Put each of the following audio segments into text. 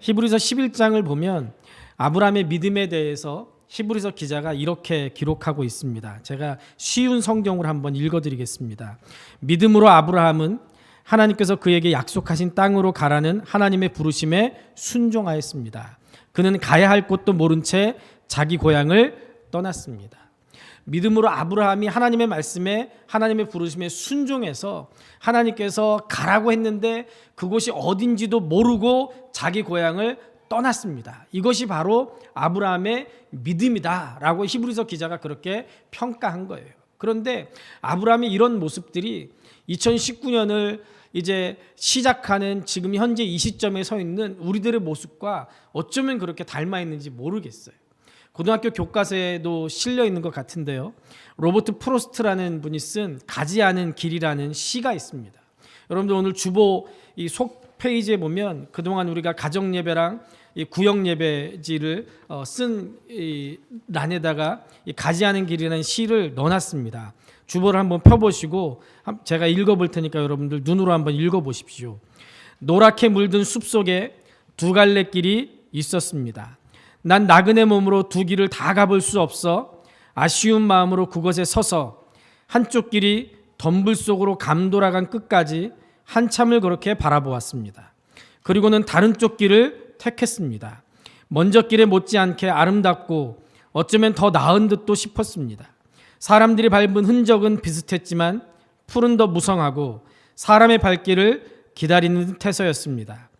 히브리서 11장을 보면 아브라함의 믿음에 대해서 히브리서 기자가 이렇게 기록하고 있습니다. 제가 쉬운 성경으로 한번 읽어드리겠습니다. 믿음으로 아브라함은 하나님께서 그에게 약속하신 땅으로 가라는 하나님의 부르심에 순종하였습니다. 그는 가야 할 곳도 모른 채 자기 고향을 떠났습니다. 믿음으로 아브라함이 하나님의 말씀에 하나님의 부르심에 순종해서 하나님께서 가라고 했는데 그곳이 어딘지도 모르고 자기 고향을 떠났습니다. 이것이 바로 아브라함의 믿음이다라고 히브리서 기자가 그렇게 평가한 거예요. 그런데 아브라함의 이런 모습들이 2019년을 이제 시작하는 지금 현재 이 시점에 서 있는 우리들의 모습과 어쩌면 그렇게 닮아 있는지 모르겠어요. 고등학교 교과서에도 실려 있는 것 같은데요. 로버트 프로스트라는 분이 쓴 가지 않은 길이라는 시가 있습니다. 여러분들 오늘 주보 이 속 페이지에 보면 그동안 우리가 가정 예배랑 이 구역 예배지를 쓴 이 란에다가 이 가지 않은 길이라는 시를 넣어놨습니다. 주보를 한번 펴보시고 제가 읽어볼 테니까 여러분들 눈으로 한번 읽어보십시오. 노랗게 물든 숲속에 두 갈래 길이 있었습니다. 난 나그네 몸으로 두 길을 다 가볼 수 없어 아쉬운 마음으로 그곳에 서서 한쪽 길이 덤불 속으로 감돌아간 끝까지 한참을 그렇게 바라보았습니다. 그리고는 다른 쪽 길을 택했습니다. 먼저 길에 못지않게 아름답고 어쩌면 더 나은 듯도 싶었습니다. 사람들이 밟은 흔적은 비슷했지만 풀은 더 무성하고 사람의 발길을 기다리는 듯해서였습니다.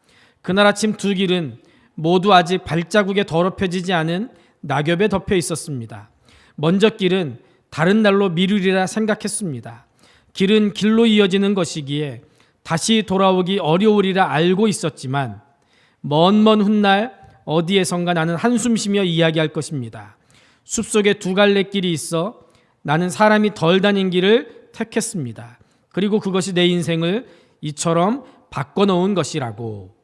그날 아침 두 길은 모두 아직 발자국에 더럽혀지지 않은 낙엽에 덮여 있었습니다. 먼저 길은 다른 날로 미루리라 생각했습니다. 길은 길로 이어지는 것이기에 다시 돌아오기 어려우리라 알고 있었지만 먼 훗날 어디에선가 나는 한숨 쉬며 이야기할 것입니다. 숲속에 두 갈래 길이 있어 나는 사람이 덜 다닌 길을 택했습니다. 그리고 그것이 내 인생을 이처럼 바꿔놓은 것이라고.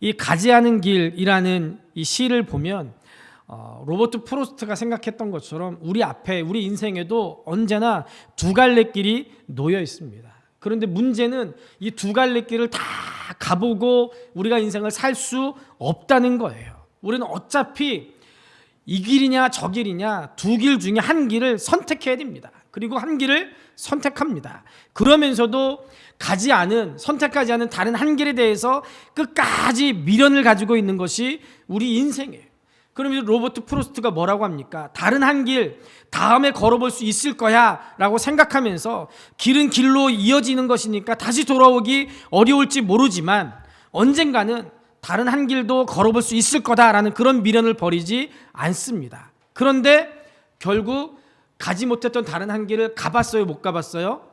이 가지 않은 길이라는 이 시를 보면 로버트 프로스트가 생각했던 것처럼 우리 앞에 우리 인생에도 언제나 두 갈래 길이 놓여 있습니다. 그런데 문제는 이 두 갈래 길을 다 가보고 우리가 인생을 살 수 없다는 거예요. 우리는 어차피 이 길이냐 저 길이냐 두 길 중에 한 길을 선택해야 됩니다. 그리고 한 길을 선택합니다. 그러면서도 선택하지 않은 다른 한 길에 대해서 끝까지 미련을 가지고 있는 것이 우리 인생이에요. 그러면 로버트 프로스트가 뭐라고 합니까? 다른 한 길 다음에 걸어볼 수 있을 거야 라고 생각하면서 길은 길로 이어지는 것이니까 다시 돌아오기 어려울지 모르지만 언젠가는 다른 한 길도 걸어볼 수 있을 거다라는 그런 미련을 버리지 않습니다. 그런데 결국 가지 못했던 다른 한 길을 가봤어요? 못 가봤어요?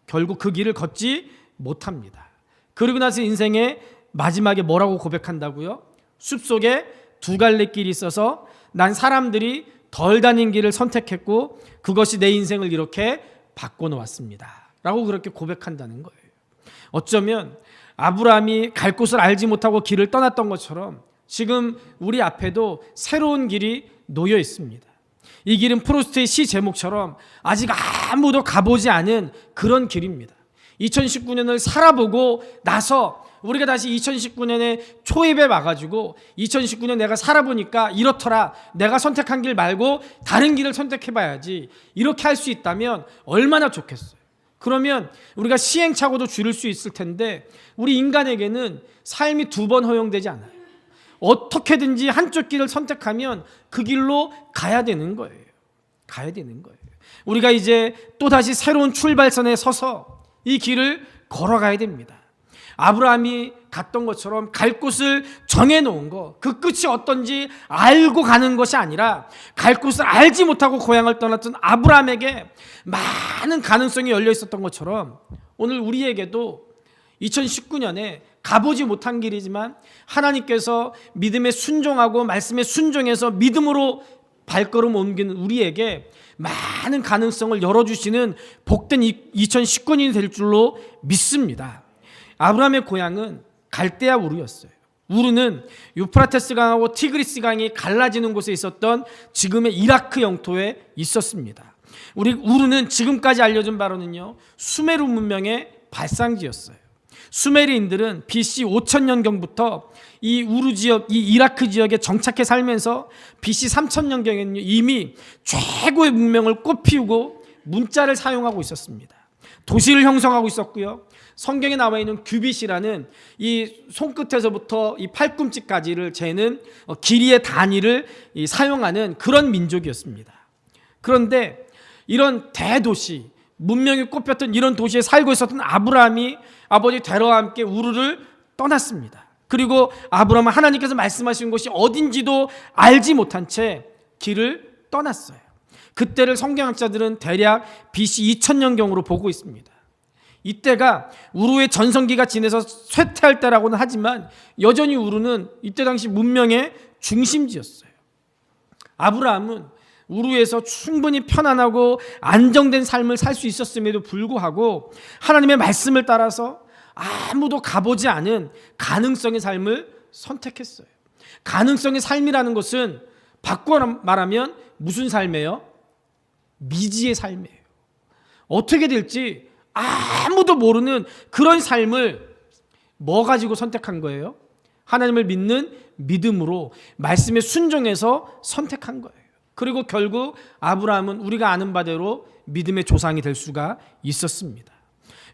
결국 그 길을 걷지 못합니다. 그리고 나서 인생의 마지막에 뭐라고 고백한다고요? 숲속에 두 갈래 길이 있어서 난 사람들이 덜 다닌 길을 선택했고 그것이 내 인생을 이렇게 바꿔놓았습니다 라고 그렇게 고백한다는 거예요. 어쩌면 아브라함이 갈 곳을 알지 못하고 길을 떠났던 것처럼 지금 우리 앞에도 새로운 길이 놓여 있습니다. 이 길은 프로스트의 시 제목처럼 아직 아무도 가보지 않은 그런 길입니다. 2019년을 살아보고 나서 우리가 다시 2019년에 초입에 와가지고 2019년 내가 살아보니까 이렇더라, 내가 선택한 길 말고 다른 길을 선택해봐야지, 이렇게 할 수 있다면 얼마나 좋겠어요. 그러면 우리가 시행착오도 줄일 수 있을 텐데 우리 인간에게는 삶이 두 번 허용되지 않아요. 어떻게든지 한쪽 길을 선택하면 그 길로 가야 되는 거예요. 우리가 이제 또다시 새로운 출발선에 서서 이 길을 걸어가야 됩니다. 아브라함이 갔던 것처럼 갈 곳을 정해놓은 거, 그 끝이 어떤지 알고 가는 것이 아니라 갈 곳을 알지 못하고 고향을 떠났던 아브라함에게 많은 가능성이 열려 있었던 것처럼 오늘 우리에게도 2019년에 가보지 못한 길이지만 하나님께서 믿음에 순종하고 말씀에 순종해서 믿음으로 발걸음 옮기는 우리에게 많은 가능성을 열어주시는 복된 2019년이 될 줄로 믿습니다. 아브라함의 고향은 갈대아 우르였어요. 우르는 유프라테스 강하고 티그리스 강이 갈라지는 곳에 있었던 지금의 이라크 영토에 있었습니다. 우르는 지금까지 알려진 바로는요, 수메르 문명의 발상지였어요. 수메르인들은 BC 5000년경부터 이 우루 지역, 이 이라크 지역에 정착해 살면서 BC 3000년경에는 이미 최고의 문명을 꽃피우고 문자를 사용하고 있었습니다. 도시를 형성하고 있었고요. 성경에 나와 있는 규빗이라는 이 손끝에서부터 이 팔꿈치까지를 재는 길이의 단위를 사용하는 그런 민족이었습니다. 그런데 이런 대도시, 문명이 꽃폈던 이런 도시에 살고 있었던 아브라함이 아버지 데라와 함께 우르를 떠났습니다. 그리고 아브라함은 하나님께서 말씀하신 곳이 어딘지도 알지 못한 채 길을 떠났어요. 그때를 성경학자들은 대략 BC 2000년경으로 보고 있습니다. 이때가 우르의 전성기가 지내서 쇠퇴할 때라고는 하지만 여전히 우르는 이때 당시 문명의 중심지였어요. 아브라함은 우르에서 충분히 편안하고 안정된 삶을 살 수 있었음에도 불구하고 하나님의 말씀을 따라서 아무도 가보지 않은 가능성의 삶을 선택했어요. 가능성의 삶이라는 것은 바꿔 말하면 무슨 삶이에요? 미지의 삶이에요. 어떻게 될지 아무도 모르는 그런 삶을 뭐 가지고 선택한 거예요? 하나님을 믿는 믿음으로 말씀에 순종해서 선택한 거예요. 그리고 결국 아브라함은 우리가 아는 바대로 믿음의 조상이 될 수가 있었습니다.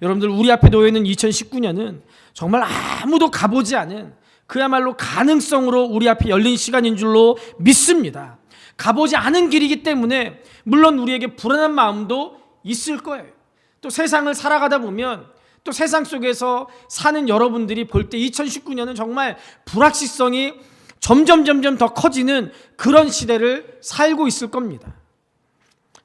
여러분들, 우리 앞에 놓여 있는 2019년은 정말 아무도 가보지 않은 그야말로 가능성으로 우리 앞에 열린 시간인 줄로 믿습니다. 가보지 않은 길이기 때문에 물론 우리에게 불안한 마음도 있을 거예요. 또 세상을 살아가다 보면 또 세상 속에서 사는 여러분들이 볼 때 2019년은 정말 불확실성이 점점 더 커지는 그런 시대를 살고 있을 겁니다.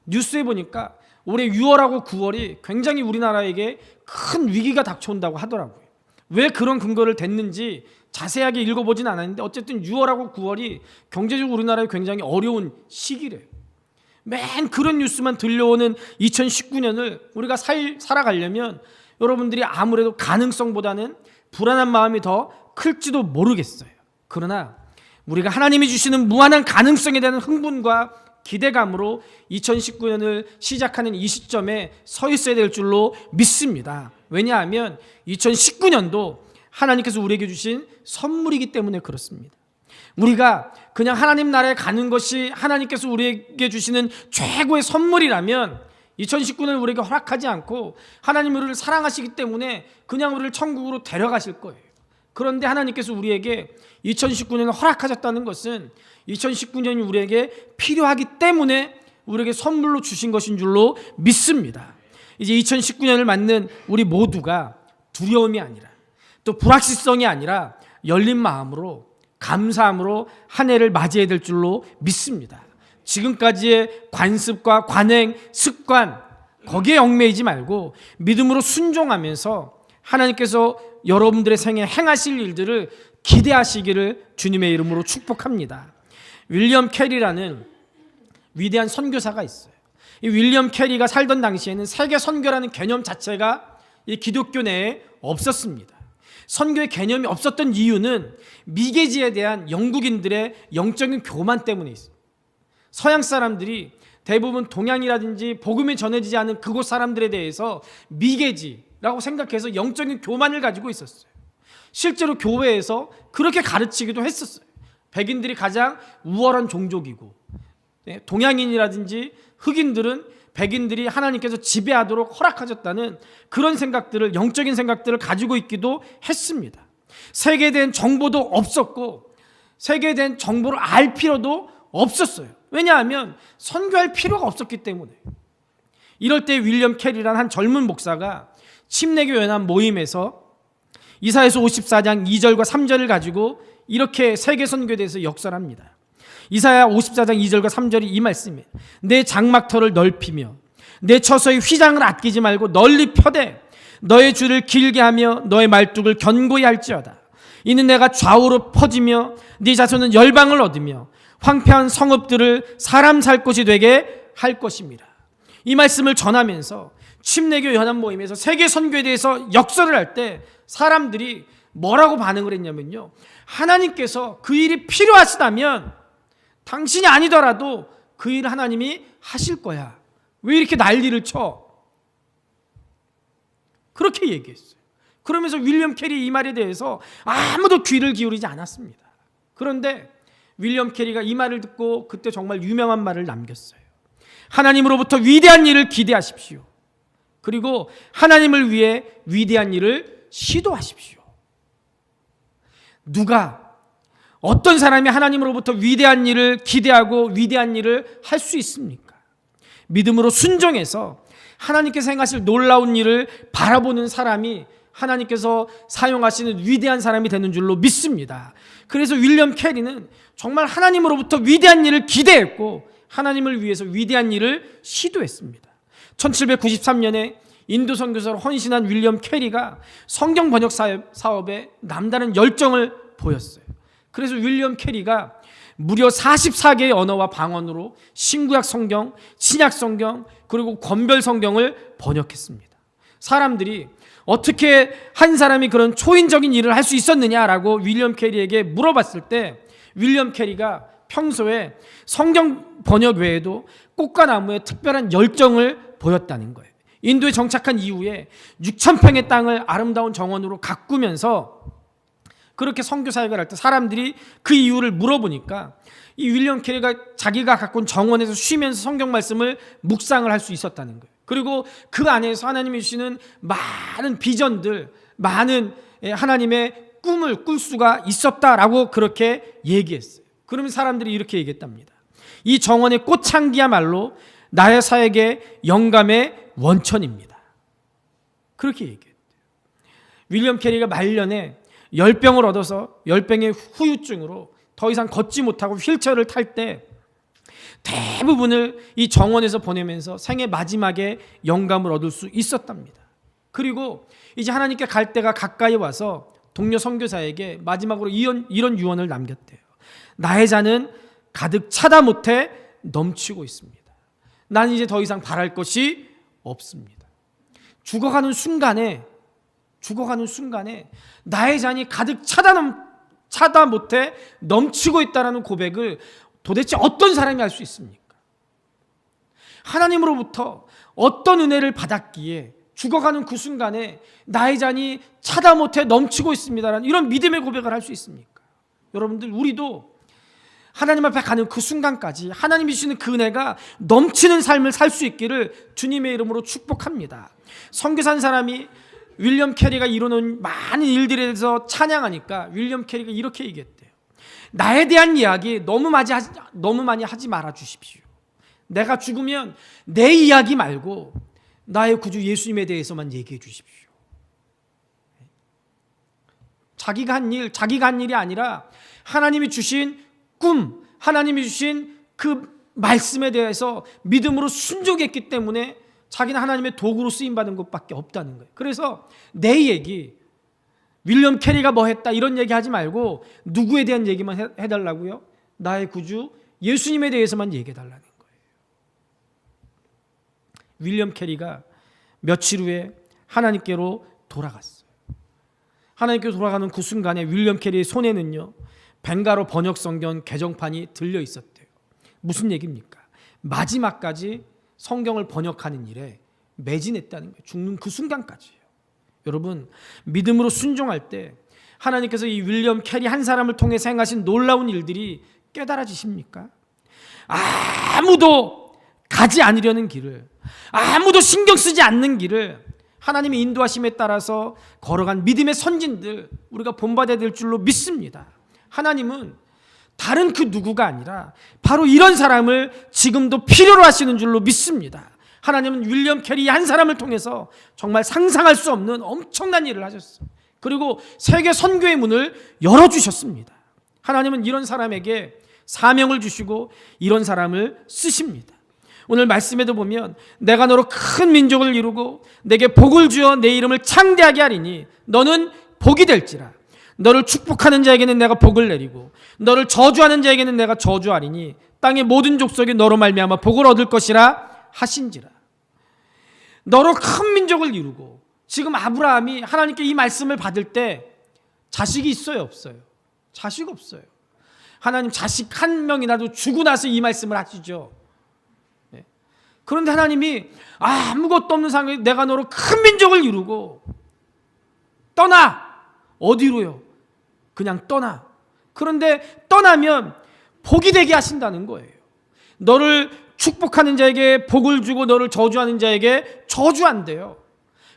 뉴스에 보니까 올해 6월하고 9월이 굉장히 우리나라에게 큰 위기가 닥쳐온다고 하더라고요. 왜 그런 근거를 댔는지 자세하게 읽어보진 않았는데 어쨌든 6월하고 9월이 경제적으로 우리나라에 굉장히 어려운 시기래요. 맨 그런 뉴스만 들려오는 2019년을 우리가 살아가려면 여러분들이 아무래도 가능성보다는 불안한 마음이 더 클지도 모르겠어요. 그러나 우리가 하나님이 주시는 무한한 가능성에 대한 흥분과 기대감으로 2019년을 시작하는 이 시점에 서 있어야 될 줄로 믿습니다. 왜냐하면 2019년도 하나님께서 우리에게 주신 선물이기 때문에 그렇습니다. 우리가 그냥 하나님 나라에 가는 것이 하나님께서 우리에게 주시는 최고의 선물이라면 2019년을 우리에게 허락하지 않고 하나님 우리를 사랑하시기 때문에 그냥 우리를 천국으로 데려가실 거예요. 그런데 하나님께서 우리에게 2019년을 허락하셨다는 것은 2019년이 우리에게 필요하기 때문에 우리에게 선물로 주신 것인 줄로 믿습니다. 이제 2019년을 맞는 우리 모두가 두려움이 아니라 또 불확실성이 아니라 열린 마음으로 감사함으로 한 해를 맞이해야 될 줄로 믿습니다. 지금까지의 관습과 관행, 습관 거기에 얽매이지 말고 믿음으로 순종하면서 하나님께서 여러분들의 생에 행하실 일들을 기대하시기를 주님의 이름으로 축복합니다. 윌리엄 캐리라는 위대한 선교사가 있어요. 이 윌리엄 캐리가 살던 당시에는 세계 선교라는 개념 자체가 이 기독교 내에 없었습니다. 선교의 개념이 없었던 이유는 미개지에 대한 영국인들의 영적인 교만 때문에 있어요. 서양 사람들이 대부분 동양이라든지 복음이 전해지지 않은 그곳 사람들에 대해서 미개지라고 생각해서 영적인 교만을 가지고 있었어요. 실제로 교회에서 그렇게 가르치기도 했었어요. 백인들이 가장 우월한 종족이고 동양인이라든지 흑인들은 백인들이 하나님께서 지배하도록 허락하셨다는 그런 생각들을, 영적인 생각들을 가지고 있기도 했습니다. 세계에 대한 정보도 없었고 세계에 대한 정보를 알 필요도 없었어요. 왜냐하면 선교할 필요가 없었기 때문에. 이럴 때 윌리엄 캐리라는 한 젊은 목사가 침례교 연합 모임에서 이사야서 54장 2절과 3절을 가지고 이렇게 세계 선교에 대해서 역설합니다. 이사야 54장 2절과 3절이 이 말씀이에요. 내 장막터를 넓히며 내 처소의 휘장을 아끼지 말고 널리 펴되 너의 줄을 길게 하며 너의 말뚝을 견고히 할지어다. 이는 내가 좌우로 퍼지며 네 자손은 열방을 얻으며 황폐한 성읍들을 사람 살 곳이 되게 할 것입니다. 이 말씀을 전하면서 침례교 연합 모임에서 세계 선교에 대해서 역설을 할 때 사람들이 뭐라고 반응을 했냐면요, 하나님께서 그 일이 필요하시다면 당신이 아니더라도 그 일을 하나님이 하실 거야. 왜 이렇게 난리를 쳐? 그렇게 얘기했어요. 그러면서 윌리엄 캐리 이 말에 대해서 아무도 귀를 기울이지 않았습니다. 그런데 윌리엄 캐리가 이 말을 듣고 그때 정말 유명한 말을 남겼어요. 하나님으로부터 위대한 일을 기대하십시오. 그리고 하나님을 위해 위대한 일을 시도하십시오. 누가, 어떤 사람이 하나님으로부터 위대한 일을 기대하고 위대한 일을 할 수 있습니까? 믿음으로 순종해서 하나님께서 행하실 놀라운 일을 바라보는 사람이 하나님께서 사용하시는 위대한 사람이 되는 줄로 믿습니다. 그래서 윌리엄 캐리는 정말 하나님으로부터 위대한 일을 기대했고 하나님을 위해서 위대한 일을 시도했습니다. 1793년에 인도 선교사로 헌신한 윌리엄 캐리가 성경 번역 사업에 남다른 열정을 보였어요. 그래서 윌리엄 캐리가 무려 44개의 언어와 방언으로 신구약 성경, 신약 성경, 그리고 권별 성경을 번역했습니다. 사람들이 어떻게 한 사람이 그런 초인적인 일을 할 수 있었느냐라고 윌리엄 캐리에게 물어봤을 때 윌리엄 캐리가 평소에 성경 번역 외에도 꽃과 나무에 특별한 열정을 보였다는 거예요. 인도에 정착한 이후에 6,000평의 땅을 아름다운 정원으로 가꾸면서 그렇게 선교 사역을 할 때 사람들이 그 이유를 물어보니까 이 윌리엄 캐리가 자기가 가꾼 정원에서 쉬면서 성경 말씀을 묵상을 할 수 있었다는 거예요. 그리고 그 안에서 하나님이 주시는 많은 비전들, 많은 하나님의 꿈을 꿀 수가 있었다라고 그렇게 얘기했어요. 그러면 사람들이 이렇게 얘기했답니다. 이 정원의 꽃향기야말로 나의 사역의 영감의 원천입니다. 그렇게 얘기했대요. 윌리엄 캐리가 말년에 열병을 얻어서 열병의 후유증으로 더 이상 걷지 못하고 휠체어를 탈 때 대부분을 이 정원에서 보내면서 생애 마지막에 영감을 얻을 수 있었답니다. 그리고 이제 하나님께 갈 때가 가까이 와서 동료 선교사에게 마지막으로 이런 유언을 남겼대요. 나의 잔은 가득 차다 못해 넘치고 있습니다. 나는 이제 더 이상 바랄 것이 없습니다. 죽어가는 순간에 나의 잔이 가득 차다 못해 넘치고 있다는 고백을 도대체 어떤 사람이 할 수 있습니까? 하나님으로부터 어떤 은혜를 받았기에 죽어가는 그 순간에 나의 잔이 차다 못해 넘치고 있습니다라는 이런 믿음의 고백을 할 수 있습니까? 여러분들, 우리도 하나님 앞에 가는 그 순간까지 하나님이 주시는 그 은혜가 넘치는 삶을 살 수 있기를 주님의 이름으로 축복합니다. 선교사 한 사람이 윌리엄 캐리가 이루는 많은 일들에 대해서 찬양하니까 윌리엄 캐리가 이렇게 얘기했대요. 나에 대한 이야기 너무 많이 하지 말아 주십시오. 내가 죽으면 내 이야기 말고 나의 구주 예수님에 대해서만 얘기해 주십시오. 자기가 한 일이 아니라 하나님이 주신 꿈, 하나님이 주신 그 말씀에 대해서 믿음으로 순종했기 때문에 자기는 하나님의 도구로 쓰임받은 것밖에 없다는 거예요. 그래서 내 얘기, 윌리엄 캐리가 뭐 했다 이런 얘기 하지 말고 누구에 대한 얘기만 해달라고요? 나의 구주 예수님에 대해서만 얘기해달라는 거예요. 윌리엄 캐리가 며칠 후에 하나님께로 돌아갔어요. 하나님께로 돌아가는 그 순간에 윌리엄 캐리의 손에는요, 벵가로 번역 성경 개정판이 들려 있었대요. 무슨 얘기입니까? 마지막까지 성경을 번역하는 일에 매진했다는 거예요. 죽는 그 순간까지예요. 여러분, 믿음으로 순종할 때 하나님께서 이 윌리엄 캐리 한 사람을 통해서 행하신 놀라운 일들이 깨달아지십니까? 아무도 가지 않으려는 길을, 아무도 신경 쓰지 않는 길을 하나님의 인도하심에 따라서 걸어간 믿음의 선진들, 우리가 본받아야 될 줄로 믿습니다. 하나님은 다른 그 누구가 아니라 바로 이런 사람을 지금도 필요로 하시는 줄로 믿습니다. 하나님은 윌리엄 캐리 한 사람을 통해서 정말 상상할 수 없는 엄청난 일을 하셨어요. 그리고 세계 선교의 문을 열어주셨습니다. 하나님은 이런 사람에게 사명을 주시고 이런 사람을 쓰십니다. 오늘 말씀에도 보면 내가 너로 큰 민족을 이루고 내게 복을 주어 내 이름을 창대하게 하리니 너는 복이 될지라. 너를 축복하는 자에게는 내가 복을 내리고 너를 저주하는 자에게는 내가 저주하리니 땅의 모든 족속이 너로 말미암아 복을 얻을 것이라 하신지라. 너로 큰 민족을 이루고, 지금 아브라함이 하나님께 이 말씀을 받을 때 자식이 있어요, 없어요? 자식 없어요. 하나님 자식 한 명이라도 주고 나서 이 말씀을 하시죠. 그런데 하나님이 아무것도 없는 상황에 내가 너로 큰 민족을 이루고 떠나. 어디로요? 그냥 떠나. 그런데 떠나면 복이 되게 하신다는 거예요. 너를 축복하는 자에게 복을 주고 너를 저주하는 자에게 저주한대요.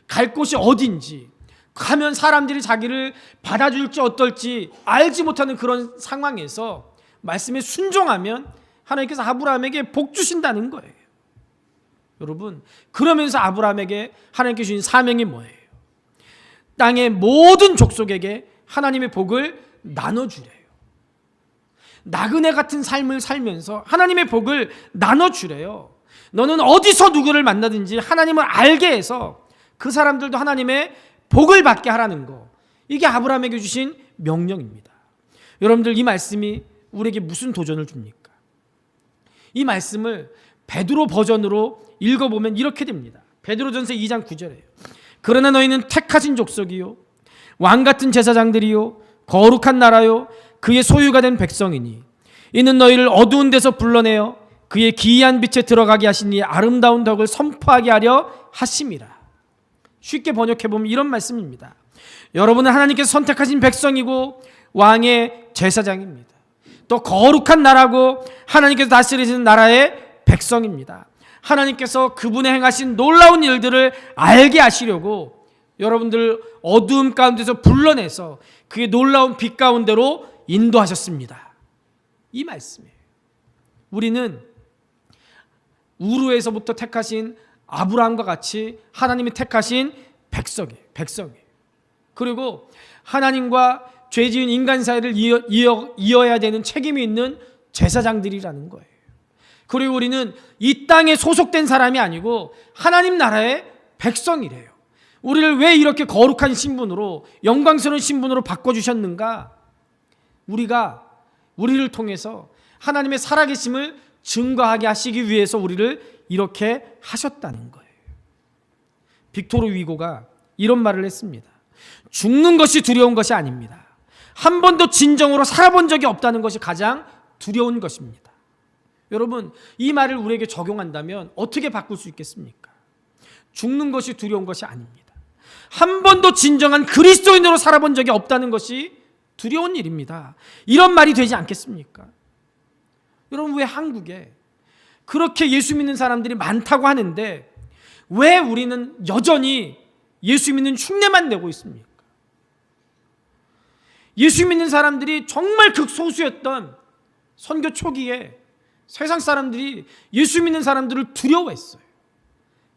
갈 곳이 어딘지, 가면 사람들이 자기를 받아줄지 어떨지 알지 못하는 그런 상황에서 말씀에 순종하면 하나님께서 아브라함에게 복 주신다는 거예요. 여러분, 그러면서 아브라함에게 하나님께서 주신 사명이 뭐예요? 땅의 모든 족속에게 하나님의 복을 나눠주래요. 나그네 같은 삶을 살면서 하나님의 복을 나눠주래요. 너는 어디서 누구를 만나든지 하나님을 알게 해서 그 사람들도 하나님의 복을 받게 하라는 거. 이게 아브라함에게 주신 명령입니다. 여러분들, 이 말씀이 우리에게 무슨 도전을 줍니까? 이 말씀을 베드로 버전으로 읽어보면 이렇게 됩니다. 베드로전서 2장 9절에요. 그러나 너희는 택하신 족속이요 왕같은 제사장들이요 거룩한 나라요 그의 소유가 된 백성이니 이는 너희를 어두운 데서 불러내어 그의 기이한 빛에 들어가게 하신 이의 아름다운 덕을 선포하게 하려 하심이라. 쉽게 번역해보면 이런 말씀입니다. 여러분은 하나님께서 선택하신 백성이고 왕의 제사장입니다. 또 거룩한 나라고 하나님께서 다스리시는 나라의 백성입니다. 하나님께서 그분의 행하신 놀라운 일들을 알게 하시려고 여러분들 어두움 가운데서 불러내서 그의 놀라운 빛 가운데로 인도하셨습니다. 이 말씀이에요. 우리는 우르에서부터 택하신 아브라함과 같이 하나님이 택하신 백성이에요. 그리고 하나님과 죄 지은 인간 사이를 이어야 되는 책임이 있는 제사장들이라는 거예요. 그리고 우리는 이 땅에 소속된 사람이 아니고 하나님 나라의 백성이래요. 우리를 왜 이렇게 거룩한 신분으로, 영광스러운 신분으로 바꿔주셨는가? 우리를 통해서 하나님의 살아계심을 증거하게 하시기 위해서 우리를 이렇게 하셨다는 거예요. 빅토르 위고가 이런 말을 했습니다. 죽는 것이 두려운 것이 아닙니다. 한 번도 진정으로 살아본 적이 없다는 것이 가장 두려운 것입니다. 여러분, 이 말을 우리에게 적용한다면 어떻게 바꿀 수 있겠습니까? 죽는 것이 두려운 것이 아닙니다. 한 번도 진정한 그리스도인으로 살아본 적이 없다는 것이 두려운 일입니다. 이런 말이 되지 않겠습니까? 여러분, 왜 한국에 그렇게 예수 믿는 사람들이 많다고 하는데 왜 우리는 여전히 예수 믿는 흉내만 내고 있습니까? 예수 믿는 사람들이 정말 극소수였던 선교 초기에 세상 사람들이 예수 믿는 사람들을 두려워했어요.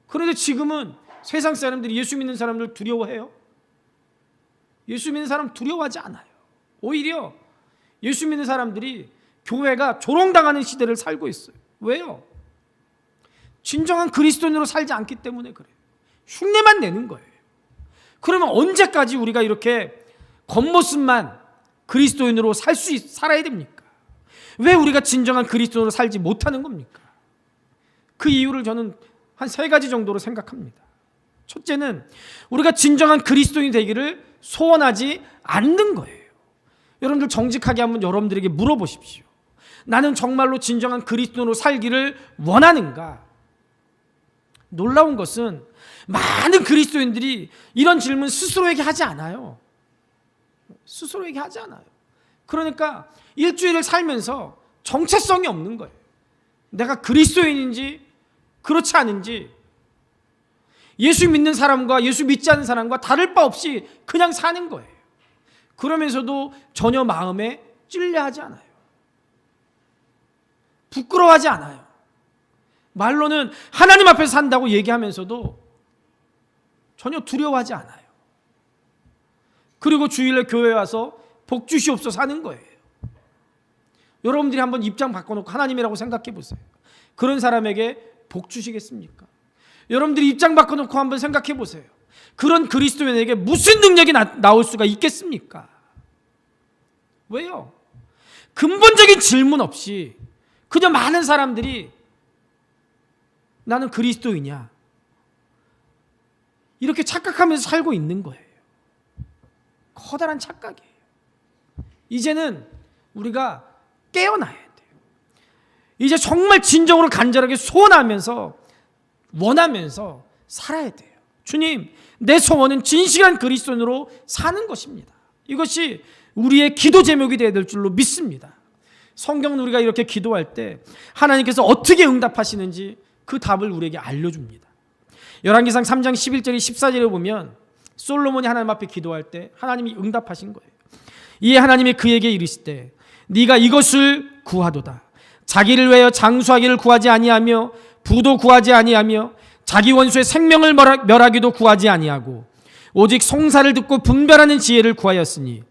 그런데 지금은 세상 사람들이 예수 믿는 사람들을 두려워해요? 예수 믿는 사람 두려워하지 않아요. 오히려 예수 믿는 사람들이 교회가 조롱당하는 시대를 살고 있어요. 왜요? 진정한 그리스도인으로 살지 않기 때문에 그래요. 흉내만 내는 거예요. 그러면 언제까지 우리가 이렇게 겉모습만 그리스도인으로 살아야 됩니까? 왜 우리가 진정한 그리스도인으로 살지 못하는 겁니까? 그 이유를 저는 한 3가지 정도로 생각합니다. 첫째는 우리가 진정한 그리스도인이 되기를 소원하지 않는 거예요. 여러분들 정직하게 한번 여러분들에게 물어보십시오. 나는 정말로 진정한 그리스도인으로 살기를 원하는가? 놀라운 것은 많은 그리스도인들이 이런 질문 스스로에게 하지 않아요. 스스로에게 하지 않아요. 그러니까 일주일을 살면서 정체성이 없는 거예요. 내가 그리스도인인지 그렇지 않은지, 예수 믿는 사람과 예수 믿지 않는 사람과 다를 바 없이 그냥 사는 거예요. 그러면서도 전혀 마음에 찔려하지 않아요. 부끄러워하지 않아요. 말로는 하나님 앞에서 산다고 얘기하면서도 전혀 두려워하지 않아요. 그리고 주일에 교회에 와서 복 주시옵소서 하는 거예요. 여러분들이 한번 입장 바꿔놓고 하나님이라고 생각해 보세요. 그런 사람에게 복 주시겠습니까? 여러분들이 입장 바꿔놓고 한번 생각해 보세요. 그런 그리스도인에게 무슨 능력이 나올 수가 있겠습니까? 왜요? 근본적인 질문 없이 그저 많은 사람들이 나는 그리스도이냐 이렇게 착각하면서 살고 있는 거예요. 커다란 착각이에요. 이제는 우리가 깨어나야 돼요. 이제 정말 진정으로 간절하게 소원하면서 원하면서 살아야 돼요. 주님, 내 소원은 진실한 그리스도인으로 사는 것입니다. 이것이 우리의 기도 제목이 되어야 될 줄로 믿습니다. 성경은 우리가 이렇게 기도할 때 하나님께서 어떻게 응답하시는지 그 답을 우리에게 알려줍니다. 열왕기상 3장 11절에 14절에 보면 솔로몬이 하나님 앞에 기도할 때 하나님이 응답하신 거예요. 이에 하나님이 그에게 이르시되 네가 이것을 구하도다. 자기를 위하여 장수하기를 구하지 아니하며 부도 구하지 아니하며 자기 원수의 생명을 멸하기도 구하지 아니하고 오직 송사를 듣고 분별하는 지혜를 구하였으니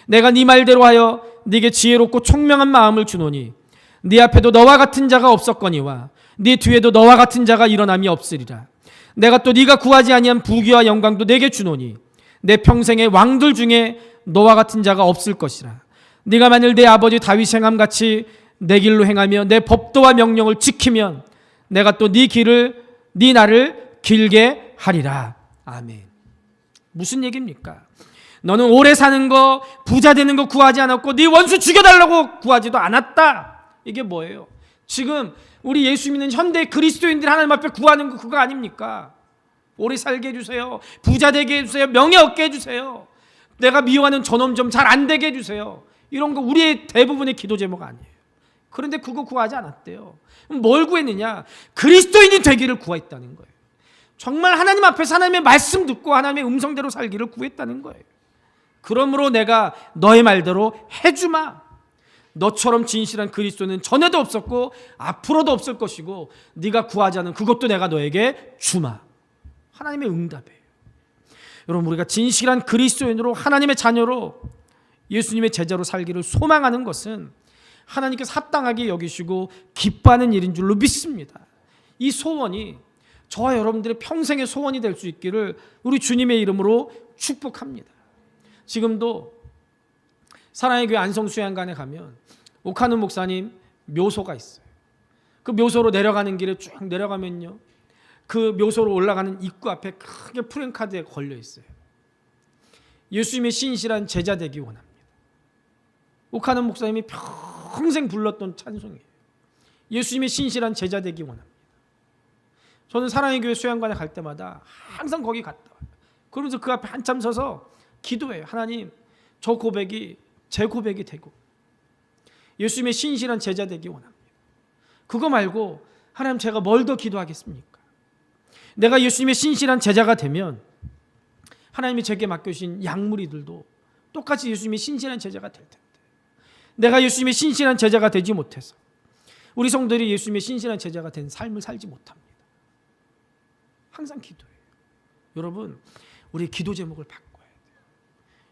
내가 네 말대로 하여 네게 지혜롭고 총명한 마음을 주노니 네 앞에도 너와 같은 자가 없었거니와 네 뒤에도 너와 같은 자가 일어남이 없으리라. 내가 또 네가 구하지 아니한 부귀와 영광도 내게 주노니 내 평생의 왕들 중에 너와 같은 자가 없을 것이라. 네가 만일 내 아버지 다윗 행함같이 내 길로 행하며 내 법도와 명령을 지키면 내가 또 네 날을 길게 하리라. 아멘. 무슨 얘기입니까? 너는 오래 사는 거, 부자 되는 거 구하지 않았고 네 원수 죽여달라고 구하지도 않았다. 이게 뭐예요? 지금 우리 예수 믿는 현대 그리스도인들이 하나님 앞에 구하는 거 그거 아닙니까? 오래 살게 해주세요. 부자 되게 해주세요. 명예 얻게 해주세요. 내가 미워하는 저놈 좀 잘 안 되게 해주세요. 이런 거 우리의 대부분의 기도 제목 아니에요. 그런데 그거 구하지 않았대요. 뭘 구했느냐? 그리스도인이 되기를 구했다는 거예요. 정말 하나님 앞에서 하나님의 말씀 듣고 하나님의 음성대로 살기를 구했다는 거예요. 그러므로 내가 너의 말대로 해주마. 너처럼 진실한 그리스도는 전에도 없었고 앞으로도 없을 것이고 네가 구하지 않은 그것도 내가 너에게 주마. 하나님의 응답이에요. 여러분, 우리가 진실한 그리스도인으로 하나님의 자녀로 예수님의 제자로 살기를 소망하는 것은 하나님께서 합당하게 여기시고 기뻐하는 일인 줄로 믿습니다. 이 소원이 저와 여러분들의 평생의 소원이 될 수 있기를 우리 주님의 이름으로 축복합니다. 지금도 사랑의 교회 안성수양관에 가면 오카누 목사님 묘소가 있어요. 그 묘소로 내려가는 길에 쭉 내려가면요, 그 묘소로 올라가는 입구 앞에 크게 프랭카드에 걸려 있어요. 예수님의 신실한 제자 되기 원합니다. 오카누 목사님이 평생 불렀던 찬송이에요. 예수님의 신실한 제자 되기 원합니다. 저는 사랑의 교회 수양관에 갈 때마다 항상 거기 갔다 와요. 그러면서 그 앞에 한참 서서 기도해요. 하나님, 저 고백이 제 고백이 되고 예수님의 신실한 제자 되기 원합니다. 그거 말고 하나님, 제가 뭘 더 기도하겠습니까? 내가 예수님의 신실한 제자가 되면 하나님이 제게 맡겨주신 양무리들도 똑같이 예수님의 신실한 제자가 될 텐데, 내가 예수님의 신실한 제자가 되지 못해서 우리 성도들이 예수님의 신실한 제자가 된 삶을 살지 못합니다. 항상 기도해요. 여러분, 우리 기도 제목을 바꿔야 돼요.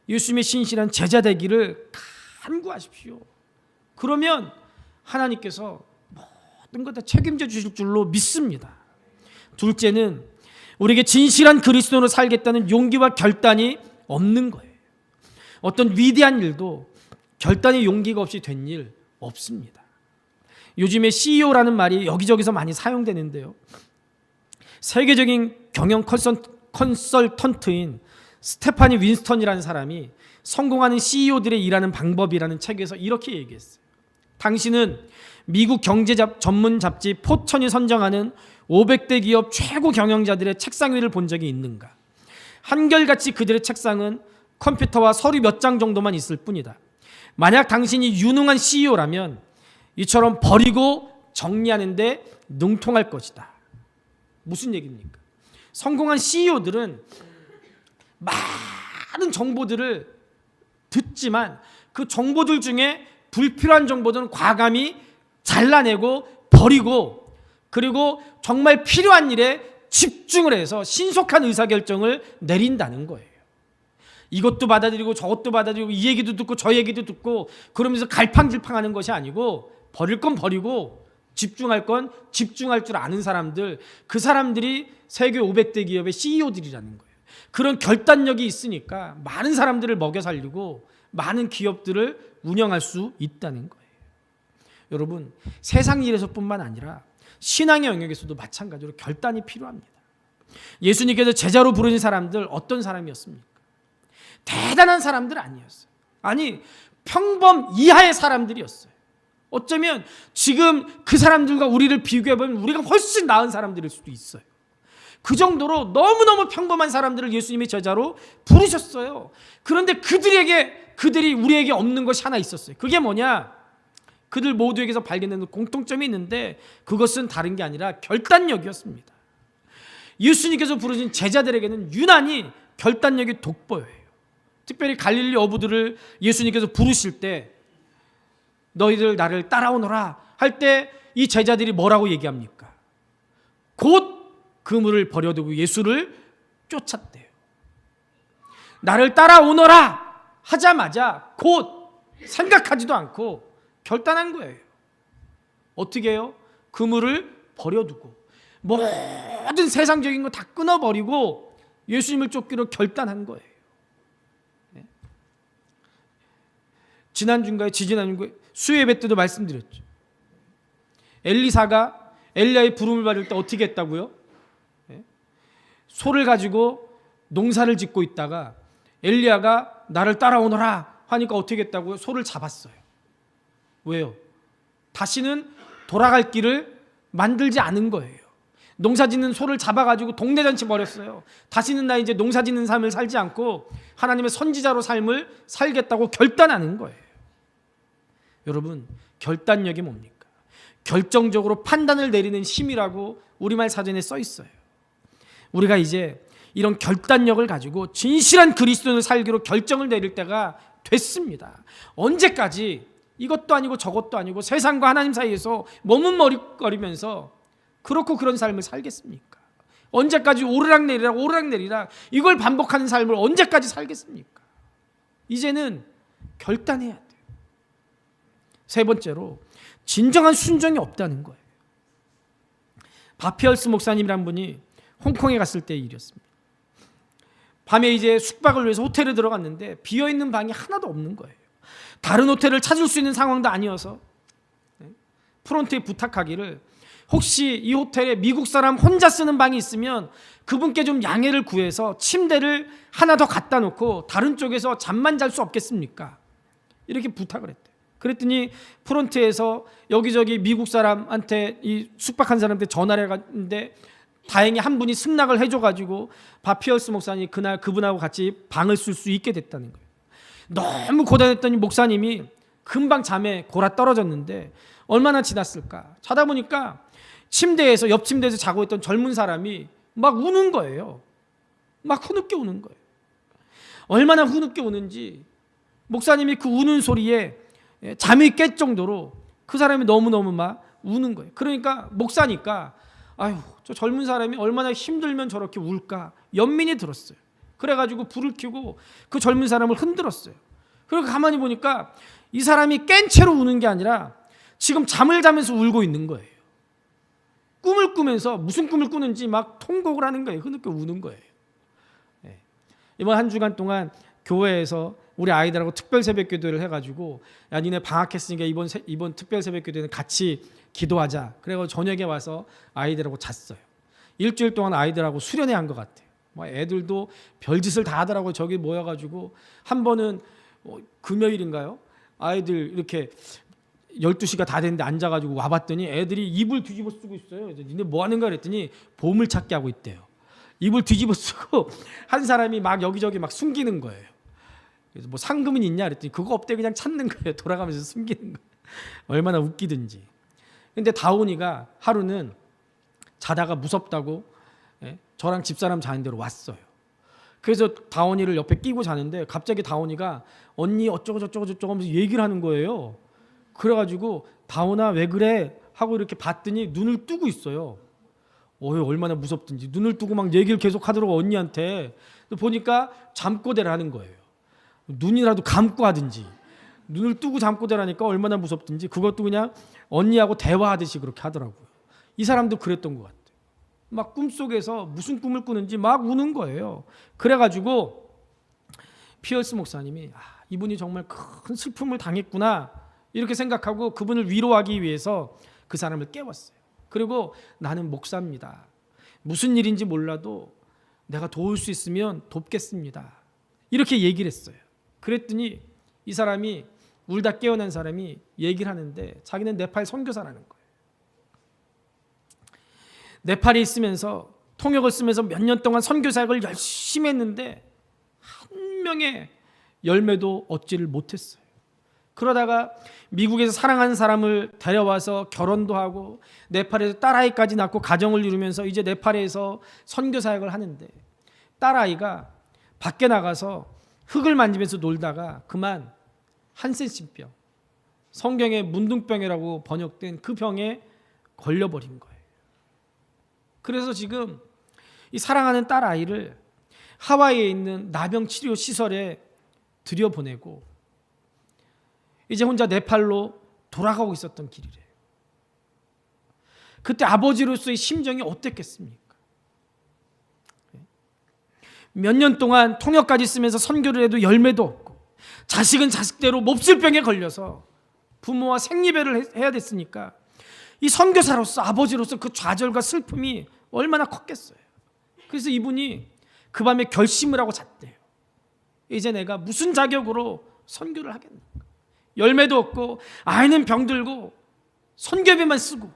예수님의 신실한 제자 되기를 간구하십시오. 그러면 하나님께서 모든 것 다 책임져 주실 줄로 믿습니다. 둘째는 우리에게 진실한 그리스도로 살겠다는 용기와 결단이 없는 거예요. 어떤 위대한 일도 결단의 용기가 없이 된 일 없습니다. 요즘에 CEO라는 말이 여기저기서 많이 사용되는데요, 세계적인 경영 컨설턴트인 스테파니 윈스턴이라는 사람이 성공하는 CEO들의 일하는 방법이라는 책에서 이렇게 얘기했어요. 당신은 미국 경제 전문 잡지 포천이 선정하는 500대 기업 최고 경영자들의 책상 위를 본 적이 있는가? 한결같이 그들의 책상은 컴퓨터와 서류 몇 장 정도만 있을 뿐이다. 만약 당신이 유능한 CEO라면 이처럼 버리고 정리하는데 능통할 것이다. 무슨 얘기입니까? 성공한 CEO들은 많은 정보들을 듣지만 그 정보들 중에 불필요한 정보들은 과감히 잘라내고 버리고, 그리고 정말 필요한 일에 집중을 해서 신속한 의사결정을 내린다는 거예요. 이것도 받아들이고 저것도 받아들이고 이 얘기도 듣고 저 얘기도 듣고 그러면서 갈팡질팡하는 것이 아니고, 버릴 건 버리고 집중할 건 집중할 줄 아는 사람들, 그 사람들이 세계 500대 기업의 CEO들이라는 거예요. 그런 결단력이 있으니까 많은 사람들을 먹여 살리고 많은 기업들을 운영할 수 있다는 거예요. 여러분, 세상 일에서뿐만 아니라 신앙의 영역에서도 마찬가지로 결단이 필요합니다. 예수님께서 제자로 부르신 사람들 어떤 사람이었습니까? 대단한 사람들 아니었어요. 아니, 평범 이하의 사람들이었어요. 어쩌면 지금 그 사람들과 우리를 비교해보면 우리가 훨씬 나은 사람들일 수도 있어요. 그 정도로 너무너무 평범한 사람들을 예수님의 제자로 부르셨어요. 그런데 그들이 우리에게 없는 것이 하나 있었어요. 그게 뭐냐? 그들 모두에게서 발견되는 공통점이 있는데 그것은 다른 게 아니라 결단력이었습니다. 예수님께서 부르신 제자들에게는 유난히 결단력이 돋보여요. 특별히 갈릴리 어부들을 예수님께서 부르실 때 너희들 나를 따라오너라 할 때 이 제자들이 뭐라고 얘기합니까? 곧 그물을 버려두고 예수를 쫓았대요. 나를 따라오너라 하자마자 곧 생각하지도 않고 결단한 거예요. 어떻게 해요? 그물을 버려두고 모든 세상적인 거 다 끊어버리고 예수님을 쫓기로 결단한 거예요. 지난주인가요? 지지난주인가요? 수요 예배 때도 말씀드렸죠. 엘리사가 엘리야의 부름을 받을 때 어떻게 했다고요? 소를 가지고 농사를 짓고 있다가 엘리야가 나를 따라오너라 하니까 어떻게 했다고요? 소를 잡았어요. 왜요? 다시는 돌아갈 길을 만들지 않은 거예요. 농사 짓는 소를 잡아가지고 동네 잔치 벌였어요. 다시는 나 이제 농사 짓는 삶을 살지 않고 하나님의 선지자로 삶을 살겠다고 결단하는 거예요. 여러분, 결단력이 뭡니까? 결정적으로 판단을 내리는 힘이라고 우리말 사전에 써 있어요. 우리가 이제 이런 결단력을 가지고 진실한 그리스도인을 살기로 결정을 내릴 때가 됐습니다. 언제까지 이것도 아니고 저것도 아니고 세상과 하나님 사이에서 머뭇거리면서 그렇고 그런 삶을 살겠습니까? 언제까지 오르락내리락 이걸 반복하는 삶을 언제까지 살겠습니까? 이제는 결단해야 돼요. 세 번째로 진정한 순종이 없다는 거예요. 바피얼스 목사님이란 분이 홍콩에 갔을 때의 일이었습니다. 밤에 이제 숙박을 위해서 호텔에 들어갔는데 비어있는 방이 하나도 없는 거예요. 다른 호텔을 찾을 수 있는 상황도 아니어서 프론트에 부탁하기를 혹시 이 호텔에 미국 사람 혼자 쓰는 방이 있으면 그분께 좀 양해를 구해서 침대를 하나 더 갖다 놓고 다른 쪽에서 잠만 잘 수 없겠습니까? 이렇게 부탁을 했대요. 그랬더니 프론트에서 여기저기 미국 사람한테 이 숙박한 사람한테 전화를 해갔는데 다행히 한 분이 승낙을 해줘가지고 바피얼스 목사님이 그날 그분하고 같이 방을 쓸 수 있게 됐다는 거예요. 너무 고단했더니 목사님이 금방 잠에 골아 떨어졌는데 얼마나 지났을까? 자다 보니까 침대에서 옆 침대에서 자고 있던 젊은 사람이 막 우는 거예요. 막 흐느껴 우는 거예요. 얼마나 흐느껴 우는지 목사님이 그 우는 소리에 잠이 깰 정도로 그 사람이 너무너무 막 우는 거예요. 그러니까 목사니까 아유, 저 젊은 사람이 얼마나 힘들면 저렇게 울까 연민이 들었어요. 그래가지고 불을 켜고 그 젊은 사람을 흔들었어요. 그리고 가만히 보니까 이 사람이 깬 채로 우는 게 아니라 지금 잠을 자면서 울고 있는 거예요. 꿈을 꾸면서 무슨 꿈을 꾸는지 막 통곡을 하는 거예요. 흐느껴 우는 거예요. 이번 한 주간 동안 교회에서 우리 아이들하고 특별 새벽 기도를 해가지고 야 니네 방학했으니까 이번 특별 새벽 기도는 같이 기도하자. 그래서 저녁에 와서 아이들하고 잤어요. 일주일 동안 아이들하고 수련회 한 것 같아요. 애들도 별짓을 다 하더라고요. 저기 모여가지고 한 번은 금요일인가요? 아이들 이렇게 12시가 다 됐는데 앉아가지고 와봤더니 애들이 이불 뒤집어 쓰고 있어요. 니네 뭐 하는 거야 그랬더니 보물찾기 하고 있대요. 이불 뒤집어 쓰고 한 사람이 막 여기저기 막 숨기는 거예요. 그래서 뭐 상금은 있냐 그랬더니 그거 없대 그냥 찾는 거예요. 돌아가면서 숨기는 거. 얼마나 웃기든지. 근데 다온이가 하루는 자다가 무섭다고 저랑 집사람 자는 데로 왔어요. 그래서 다온이를 옆에 끼고 자는데 갑자기 다온이가 언니 어쩌고 저쩌고 하면서 얘기를 하는 거예요. 그래가지고 다온아 왜 그래 하고 이렇게 봤더니 눈을 뜨고 있어요. 얼마나 무섭든지 눈을 뜨고 막 얘기를 계속 하더라고 언니한테. 보니까 잠꼬대를 하는 거예요. 눈이라도 감고 하든지 눈을 뜨고 잠꼬대라니까 얼마나 무섭든지 그것도 그냥 언니하고 대화하듯이 그렇게 하더라고요. 이 사람도 그랬던 것 같아요. 막 꿈속에서 무슨 꿈을 꾸는지 막 우는 거예요. 그래가지고 피어스 목사님이 이분이 정말 큰 슬픔을 당했구나 이렇게 생각하고 그분을 위로하기 위해서 그 사람을 깨웠어요. 그리고 나는 목사입니다. 무슨 일인지 몰라도 내가 도울 수 있으면 돕겠습니다. 이렇게 얘기를 했어요. 그랬더니 이 사람이 울다 깨어난 사람이 얘기를 하는데 자기는 네팔 선교사라는 거예요. 네팔에 있으면서 통역을 쓰면서 몇 년 동안 선교 사역을 열심히 했는데 한 명의 열매도 얻지를 못했어요. 그러다가 미국에서 사랑하는 사람을 데려와서 결혼도 하고 네팔에서 딸아이까지 낳고 가정을 이루면서 이제 네팔에서 선교 사역을 하는데 딸아이가 밖에 나가서 흙을 만지면서 놀다가 그만 한센신병, 성경에 문둥병이라고 번역된 그 병에 걸려버린 거예요. 그래서 지금 이 사랑하는 딸아이를 하와이에 있는 나병 치료 시설에 들여보내고 이제 혼자 네팔로 돌아가고 있었던 길이래요. 그때 아버지로서의 심정이 어땠겠습니까? 몇 년 동안 통역까지 쓰면서 선교를 해도 열매도 없고 자식은 자식대로 몹쓸 병에 걸려서 부모와 생리배를 해야 됐으니까 이 선교사로서 아버지로서 그 좌절과 슬픔이 얼마나 컸겠어요. 그래서 이분이 그 밤에 결심을 하고 잤대요. 이제 내가 무슨 자격으로 선교를 하겠는가. 열매도 없고 아이는 병들고 선교비만 쓰고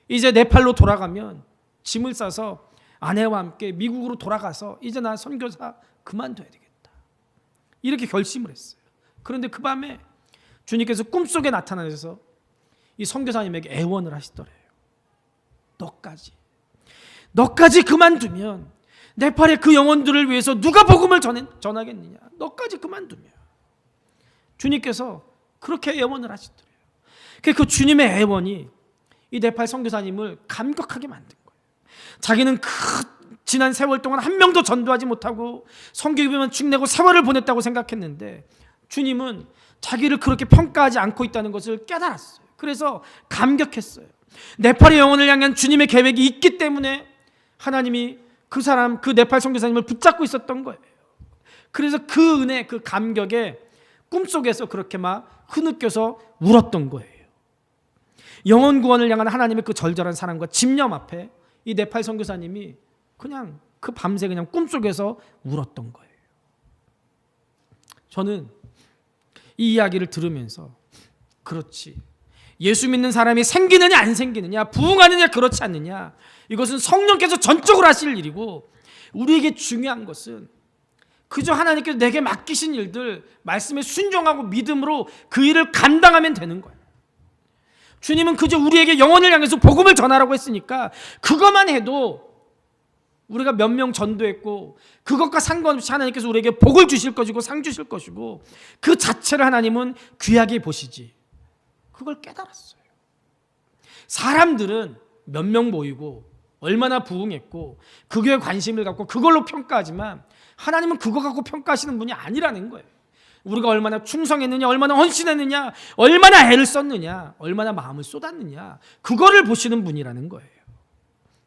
이제 네팔로 돌아가면 짐을 싸서 아내와 함께 미국으로 돌아가서 이제 나 선교사 그만둬야 되겠다. 이렇게 결심을 했어요. 그런데 그 밤에 주님께서 꿈속에 나타나셔서 이 선교사님에게 애원을 하시더래요. 너까지 그만두면 네팔의 그 영혼들을 위해서 누가 복음을 전하겠느냐. 너까지 그만두면. 주님께서 그렇게 애원을 하시더래요. 그 주님의 애원이 이 네팔 선교사님을 감격하게 만든 거예요. 자기는 그 지난 세월 동안 한 명도 전도하지 못하고 선교비만 축내고 세월을 보냈다고 생각했는데 주님은 자기를 그렇게 평가하지 않고 있다는 것을 깨달았어요. 그래서 감격했어요. 네팔의 영혼을 향한 주님의 계획이 있기 때문에 하나님이 그 사람, 그 네팔 선교사님을 붙잡고 있었던 거예요. 그래서 그 은혜, 그 감격에 꿈속에서 그렇게 막 흐느껴서 울었던 거예요. 영혼 구원을 향한 하나님의 그 절절한 사랑과 집념 앞에 이 네팔 선교사님이 그냥 그 밤새 그냥 꿈속에서 울었던 거예요. 저는 이 이야기를 들으면서 그렇지, 예수 믿는 사람이 생기느냐 안 생기느냐, 부흥하느냐 그렇지 않느냐, 이것은 성령께서 전적으로 하실 일이고 우리에게 중요한 것은 그저 하나님께서 내게 맡기신 일들 말씀에 순종하고 믿음으로 그 일을 감당하면 되는 거예요. 주님은 그저 우리에게 영혼을 향해서 복음을 전하라고 했으니까 그것만 해도 우리가 몇 명 전도했고 그것과 상관없이 하나님께서 우리에게 복을 주실 것이고 상 주실 것이고 그 자체를 하나님은 귀하게 보시지. 그걸 깨달았어요. 사람들은 몇 명 모이고 얼마나 부흥했고 그 교회에 관심을 갖고 그걸로 평가하지만 하나님은 그거 갖고 평가하시는 분이 아니라는 거예요. 우리가 얼마나 충성했느냐, 얼마나 헌신했느냐, 얼마나 애를 썼느냐, 얼마나 마음을 쏟았느냐, 그거를 보시는 분이라는 거예요.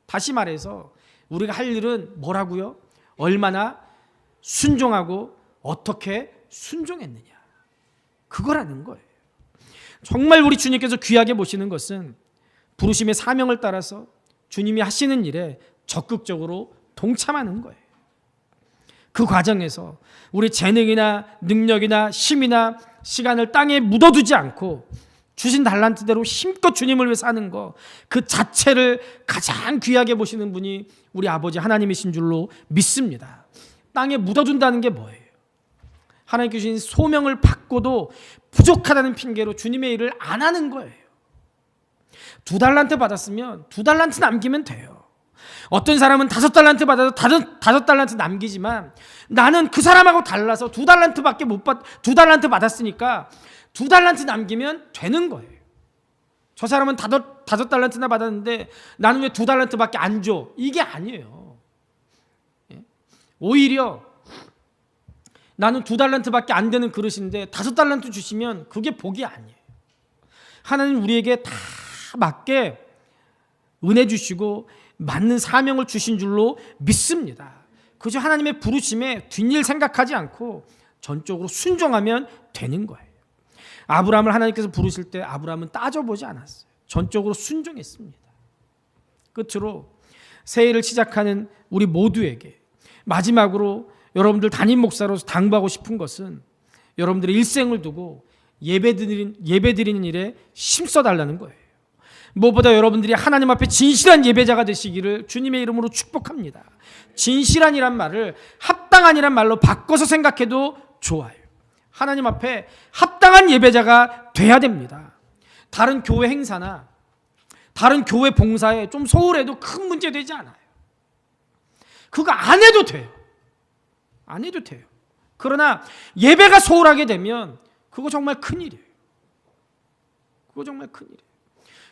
다시 말해서 우리가 할 일은 뭐라고요? 얼마나 순종하고 어떻게 순종했느냐, 그거라는 거예요. 정말 우리 주님께서 귀하게 보시는 것은 부르심의 사명을 따라서 주님이 하시는 일에 적극적으로 동참하는 거예요. 그 과정에서 우리 재능이나 능력이나 힘이나 시간을 땅에 묻어두지 않고 주신 달란트대로 힘껏 주님을 위해 사는 거, 그 자체를 가장 귀하게 보시는 분이 우리 아버지 하나님이신 줄로 믿습니다. 땅에 묻어둔다는 게 뭐예요? 하나님께 주신 소명을 받고도 부족하다는 핑계로 주님의 일을 안 하는 거예요. 2달란트 받았으면 2달란트 남기면 돼요. 어떤 사람은 5달란트 받아서 5달란트 남기지만 나는 그 사람하고 달라서 2달란트 받았으니까 2달란트 남기면 되는 거예요. 저 사람은 5달란트나 받았는데 나는 왜 2달란트밖에 안 줘? 이게 아니에요. 오히려 나는 2달란트밖에 안 되는 그릇인데 5달란트 주시면 그게 복이 아니에요. 하나님 우리에게 다 맞게 은혜 주시고 맞는 사명을 주신 줄로 믿습니다. 그저 하나님의 부르심에 뒷일 생각하지 않고 전적으로 순종하면 되는 거예요. 아브라함을 하나님께서 부르실 때 아브라함은 따져보지 않았어요. 전적으로 순종했습니다. 끝으로 새해를 시작하는 우리 모두에게 마지막으로 여러분들 담임 목사로서 당부하고 싶은 것은 여러분들의 일생을 두고 예배드리는 일에 힘써달라는 거예요. 무엇보다 여러분들이 하나님 앞에 진실한 예배자가 되시기를 주님의 이름으로 축복합니다. 진실한이란 말을 합당한이란 말로 바꿔서 생각해도 좋아요. 하나님 앞에 합당한 예배자가 돼야 됩니다. 다른 교회 행사나 다른 교회 봉사에 좀 소홀해도 큰 문제 되지 않아요. 그거 안 해도 돼요. 안 해도 돼요. 그러나 예배가 소홀하게 되면 그거 정말 큰일이에요. 그거 정말 큰일이에요.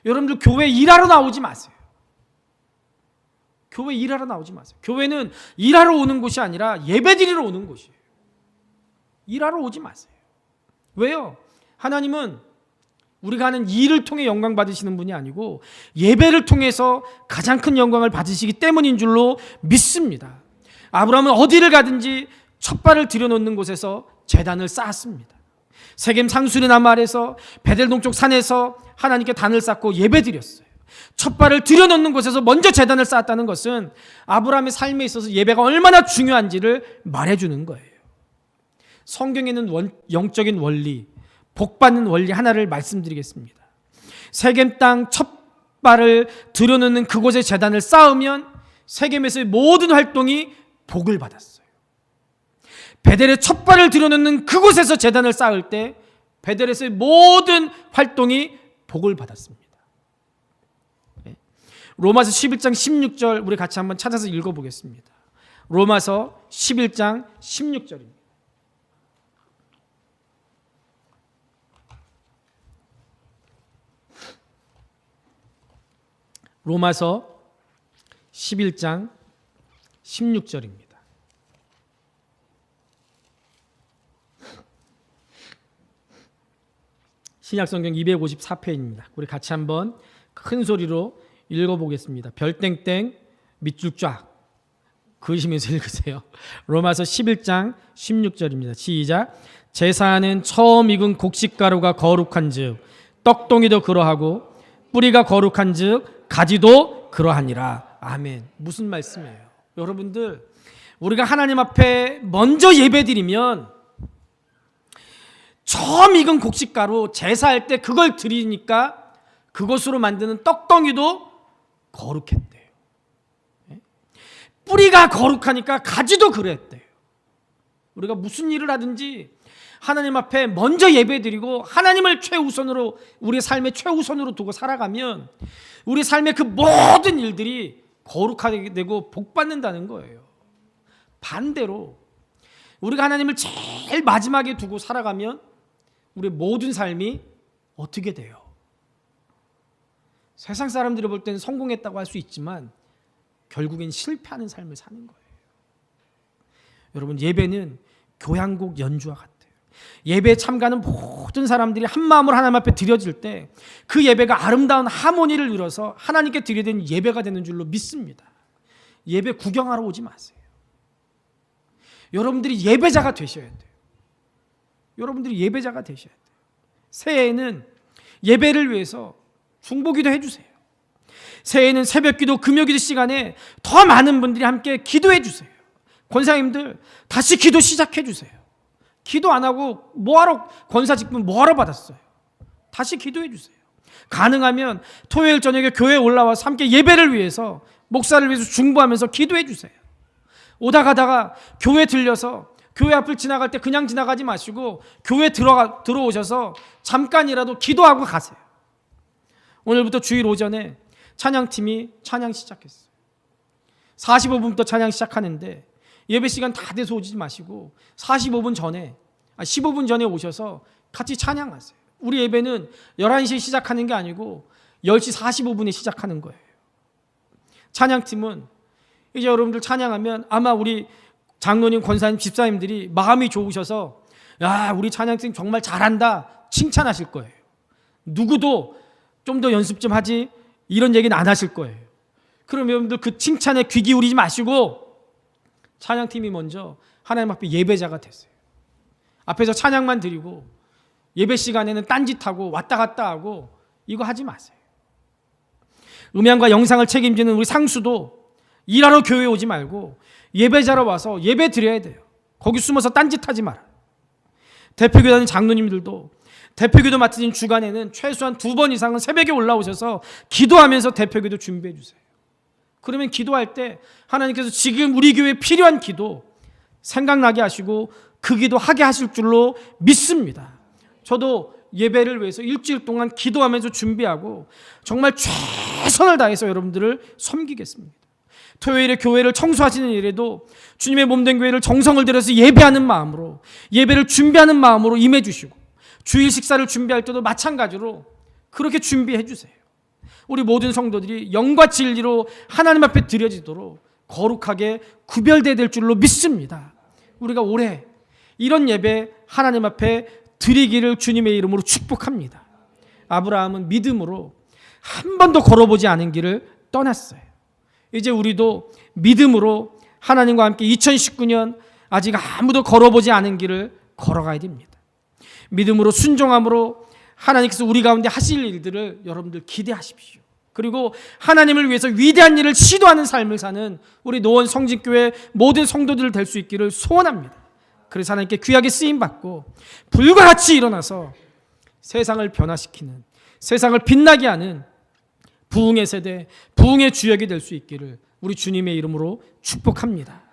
여러분들 교회 일하러 나오지 마세요. 교회 일하러 나오지 마세요. 교회는 일하러 오는 곳이 아니라 예배드리러 오는 곳이에요. 일하러 오지 마세요. 왜요? 하나님은 우리가 하는 일을 통해 영광 받으시는 분이 아니고 예배를 통해서 가장 큰 영광을 받으시기 때문인 줄로 믿습니다. 아브라함은 어디를 가든지 첫 발을 들여놓는 곳에서 제단을 쌓았습니다. 세겜 상수리 나무 아래서 베델 동쪽 산에서 하나님께 단을 쌓고 예배드렸어요. 첫 발을 들여놓는 곳에서 먼저 제단을 쌓았다는 것은 아브라함의 삶에 있어서 예배가 얼마나 중요한지를 말해주는 거예요. 성경에는 영적인 원리, 복받는 원리 하나를 말씀드리겠습니다. 세겜 땅 첫 발을 들여놓는 그곳에 제단을 쌓으면 세겜에서의 모든 활동이 복을 받았어요. 베델의 첫 발을 들여놓는 그곳에서 제단을 쌓을 때 베델에서의 모든 활동이 복을 받았습니다. 로마서 11장 16절 우리 같이 한번 찾아서 읽어보겠습니다. 로마서 11장 16절입니다. 로마서 11장 16절입니다. 신약성경 254페이지입니다. 우리 같이 한번 큰 소리로 읽어보겠습니다. 별땡땡 밑줄 쫙 그으시면서 읽으세요. 로마서 11장 16절입니다. 시작. 제사는 처음 익은 곡식가루가 거룩한 즉 떡동이도 그러하고 뿌리가 거룩한 즉 가지도 그러하니라. 아멘. 무슨 말씀이에요? 여러분들 우리가 하나님 앞에 먼저 예배드리면 처음 익은 곡식가루 제사할 때 그걸 드리니까 그것으로 만드는 떡덩이도 거룩했대요. 뿌리가 거룩하니까 가지도 그랬대요. 우리가 무슨 일을 하든지 하나님 앞에 먼저 예배드리고 하나님을 최우선으로 우리의 삶의 최우선으로 두고 살아가면 우리 삶의 그 모든 일들이 거룩하게 되고 복받는다는 거예요. 반대로 우리가 하나님을 제일 마지막에 두고 살아가면 우리의 모든 삶이 어떻게 돼요? 세상 사람들이 볼 때는 성공했다고 할 수 있지만 결국엔 실패하는 삶을 사는 거예요. 여러분 예배는 교향곡 연주와 같아요. 예배에 참가하는 모든 사람들이 한 마음으로 하나님 앞에 드려질 때 그 예배가 아름다운 하모니를 이뤄서 하나님께 드리는 예배가 되는 줄로 믿습니다. 예배 구경하러 오지 마세요. 여러분들이 예배자가 되셔야 돼요. 여러분들이 예배자가 되셔야 돼요. 새해에는 예배를 위해서 중보기도 해주세요. 새해에는 새벽기도 금요기도 시간에 더 많은 분들이 함께 기도해 주세요. 권사님들 다시 기도 시작해 주세요. 기도 안 하고 뭐하러 권사 직분 뭐하러 받았어요? 다시 기도해 주세요. 가능하면 토요일 저녁에 교회에 올라와서 함께 예배를 위해서 목사를 위해서 중보하면서 기도해 주세요. 오다 가다가 교회 들려서 교회 앞을 지나갈 때 그냥 지나가지 마시고 교회 들어오셔서 잠깐이라도 기도하고 가세요. 오늘부터 주일 오전에 찬양팀이 찬양 시작했어요. 45분부터 찬양 시작하는데 예배 시간 다 돼서 오지 마시고 15분 전에 오셔서 같이 찬양하세요. 우리 예배는 11시에 시작하는 게 아니고 10시 45분에 시작하는 거예요. 찬양팀은 이제 여러분들 찬양하면 아마 우리 장로님, 권사님, 집사님들이 마음이 좋으셔서 야, 우리 찬양팀 정말 잘한다 칭찬하실 거예요. 누구도 좀 더 연습 좀 하지 이런 얘기는 안 하실 거예요. 그럼 여러분들 그 칭찬에 귀 기울이지 마시고 찬양팀이 먼저 하나님 앞에 예배자가 됐어요. 앞에서 찬양만 드리고 예배 시간에는 딴짓하고 왔다 갔다 하고 이거 하지 마세요. 음향과 영상을 책임지는 우리 상수도 일하러 교회에 오지 말고 예배자로 와서 예배 드려야 돼요. 거기 숨어서 딴짓하지 마라. 대표교단의 장로님들도 대표기도 맡으신 주간에는 최소한 2번 이상은 새벽에 올라오셔서 기도하면서 대표기도 준비해 주세요. 그러면 기도할 때 하나님께서 지금 우리 교회에 필요한 기도 생각나게 하시고 그 기도 하게 하실 줄로 믿습니다. 저도 예배를 위해서 일주일 동안 기도하면서 준비하고 정말 최선을 다해서 여러분들을 섬기겠습니다. 토요일에 교회를 청소하시는 일에도 주님의 몸된 교회를 정성을 들여서 예배하는 마음으로, 예배를 준비하는 마음으로 임해 주시고, 주일 식사를 준비할 때도 마찬가지로 그렇게 준비해 주세요. 우리 모든 성도들이 영과 진리로 하나님 앞에 드려지도록 거룩하게 구별되어야 될 줄로 믿습니다. 우리가 올해 이런 예배 하나님 앞에 드리기를 주님의 이름으로 축복합니다. 아브라함은 믿음으로 한 번도 걸어보지 않은 길을 떠났어요. 이제 우리도 믿음으로 하나님과 함께 2019년 아직 아무도 걸어보지 않은 길을 걸어가야 됩니다. 믿음으로 순종함으로 하나님께서 우리 가운데 하실 일들을 여러분들 기대하십시오. 그리고 하나님을 위해서 위대한 일을 시도하는 삶을 사는 우리 노원 성진교회 모든 성도들 될 수 있기를 소원합니다. 그래서 하나님께 귀하게 쓰임받고 불과 같이 일어나서 세상을 변화시키는, 세상을 빛나게 하는 부흥의 세대, 부흥의 주역이 될 수 있기를 우리 주님의 이름으로 축복합니다.